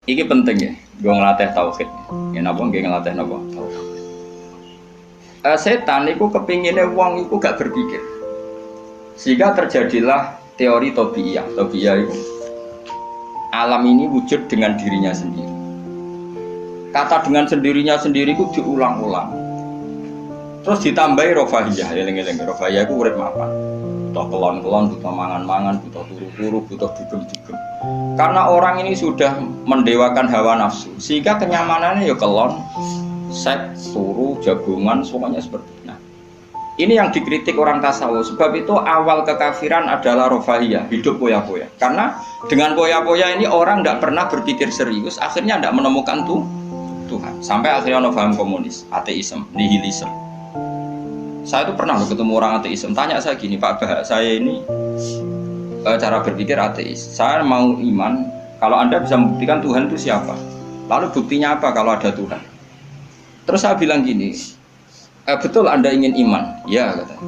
Iki penting ya, gue ngelatih tauhid. Ya napa nggih ngelatih napa? Tauhid. Setan itu kepinginnya wong itu gak berpikir. Sehingga terjadilah teori tobiyah. Tobiyah itu alam ini wujud dengan dirinya sendiri. Kata dengan sendirinya sendiri itu diulang-ulang. Terus ditambahi rofahiyah, eling-eling rofahiyah itu urip mapan. Butuh kelon-kelon, butuh mangan-mangan, butuh turu-turu, butuh dugem-dugem. Karena orang ini sudah mendewakan hawa nafsu, sehingga kenyamanannya ya kelon, seks, turu, jagungan, semuanya seperti itu. Nah, ini yang dikritik orang tasawuf. Sebab itu awal kekafiran adalah rofahiyah, hidup poya-poya. Karena dengan poya-poya ini orang tidak pernah berpikir serius, akhirnya tidak menemukan Tuhan. Sampai akhirnya ono paham komunis, ateisme, nihilisme. Saya itu pernah ketemu orang ateisme, tanya saya gini, Pak Bah, saya ini cara berpikir ateis. Saya mau iman, kalau Anda bisa membuktikan Tuhan itu siapa? Lalu buktinya apa kalau ada Tuhan? Terus saya bilang gini, betul Anda ingin iman? Ya, kata.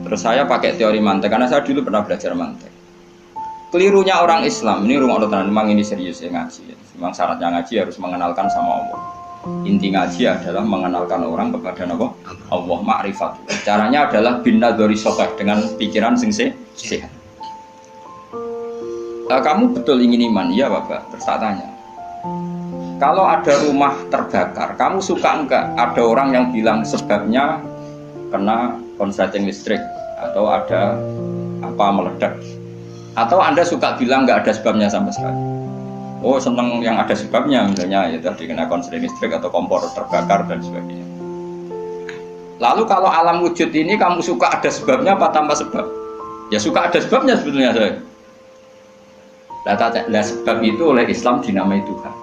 Terus saya pakai teori mantek, karena saya dulu pernah belajar mantek. Kelirunya orang Islam, ini rumah Allah, memang ini serius ya ngaji. Memang syaratnya ngaji harus mengenalkan sama Allah. Inti ngaji adalah mengenalkan orang kepada Allah, ma'rifat. Caranya adalah bin nadhari sahih, dengan pikiran sing sehat. Kamu betul ingin iman? Iya Bapak. Terus tak tanya, kalau ada rumah terbakar, kamu suka enggak ada orang yang bilang sebabnya kena konsleting listrik atau ada apa meledak? Atau Anda suka bilang enggak ada sebabnya sama sekali? Oh seneng yang ada sebabnya, misalnya ya tadi kena konsleting listrik atau kompor terbakar dan sebagainya. Lalu kalau alam wujud ini kamu suka ada sebabnya apa tanpa sebab? Ya suka ada sebabnya sebetulnya saya. Lah sebab itu oleh Islam dinamai Tuhan.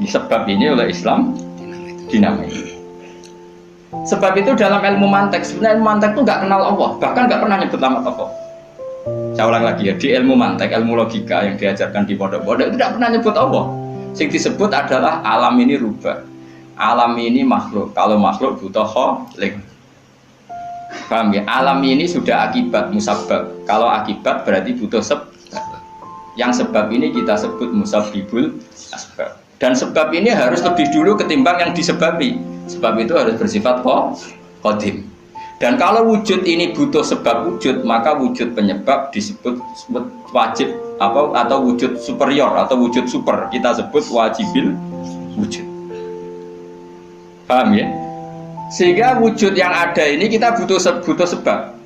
Ini sebab ini oleh Islam dinamai. Sebab itu dalam ilmu mantek, sebenarnya ilmu mantek itu nggak kenal Allah, bahkan nggak pernah nyebut nama tokoh. Saya ulang lagi ya, di ilmu mantek, ilmu logika yang diajarkan di pondok-pondok itu tidak pernah nyebut Allah. Yang disebut adalah alam ini rubah, alam ini makhluk. Kalau makhluk butuh kholik. Paham ya? Alam ini sudah akibat musabbab. Kalau akibat berarti butuh sebab. Yang sebab ini kita sebut musabbibul asbab. Dan sebab ini harus lebih dulu ketimbang yang disebabi. Sebab itu harus bersifat qadim. Dan kalau wujud ini butuh sebab wujud, maka wujud penyebab disebut wajib atau wujud superior atau wujud super. Kita sebut wajibil wujud. Paham ya? Sehingga wujud yang ada ini kita butuh sebab.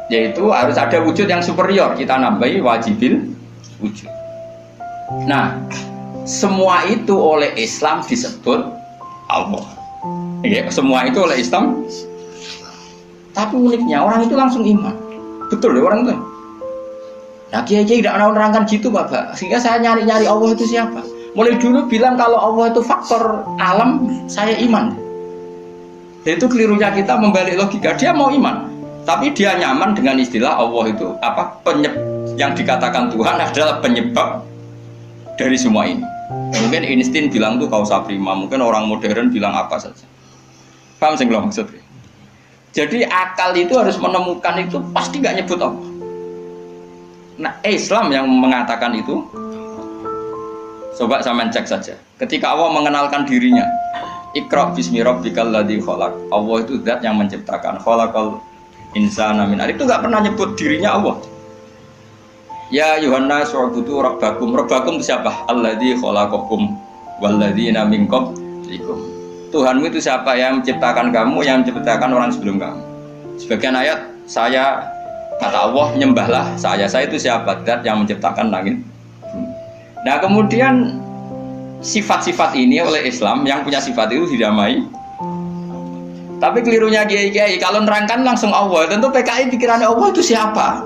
Yaitu harus ada wujud yang superior. Kita nambahi wajibil wujud. Nah, semua itu oleh Islam disebut Allah. Ya, semua itu oleh Islam. Tapi uniknya orang itu langsung iman. Betul ya orang itu. Nah kiai-kiai tidak menerangkan gitu Bapak. Sehingga saya nyari-nyari Allah itu siapa. Mulai dulu bilang kalau Allah itu faktor alam, saya iman. Itu kelirunya kita membalik logika. Dia mau iman, tapi dia nyaman dengan istilah Allah itu apa? Yang dikatakan Tuhan adalah penyebab dari semua ini. Mungkin Einstein bilang itu kausa prima. Mungkin orang modern bilang apa saja. Paham sih lo maksudnya? Jadi akal itu harus menemukan itu pasti gak nyebut Allah. Nah Islam yang mengatakan itu, coba sama cek saja. Ketika Allah mengenalkan dirinya, Iqra bismi rabbikal ladzi khalaq. Allah itu zat yang menciptakan. Khalaqal insana min 'alaq. Itu gak pernah nyebut dirinya Allah. Ya Yohanes wa'budu rabbakum. Rabbakum itu siapa? Alladzi khalaqakum walladzina min qablikum. Tuhanmu itu siapa? Yang menciptakan kamu, yang menciptakan orang sebelum kamu. Sebagian ayat, saya kata Allah, nyembahlah saya itu siapa? Dat yang menciptakan langit. Nah kemudian sifat-sifat ini oleh Islam, yang punya sifat itu didamai. Tapi kelirunya kiai-kiai, kalau nerangkan langsung Allah, tentu PKI pikirannya Allah itu siapa?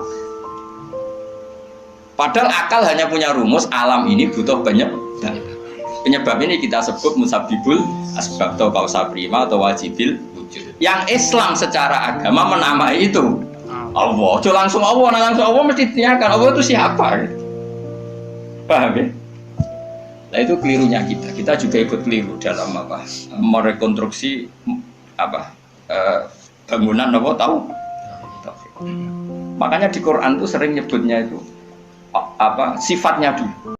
Padahal akal hanya punya rumus, alam ini butuh penyebab. Penyebab ini kita sebut musabbibul asbab atau kausa prima atau wajibil wujud. Yang Islam secara agama menamai itu Allah. Cuma langsung Allah, langsung Allah mesti ditanyakan Allah itu siapa? Paham ya? Nah itu kelirunya kita. Kita juga ikut keliru dalam apa? Merekonstruksi apa? Bangunan apa tahu? Makanya di Quran itu sering nyebutnya itu apa? Sifatnya dulu.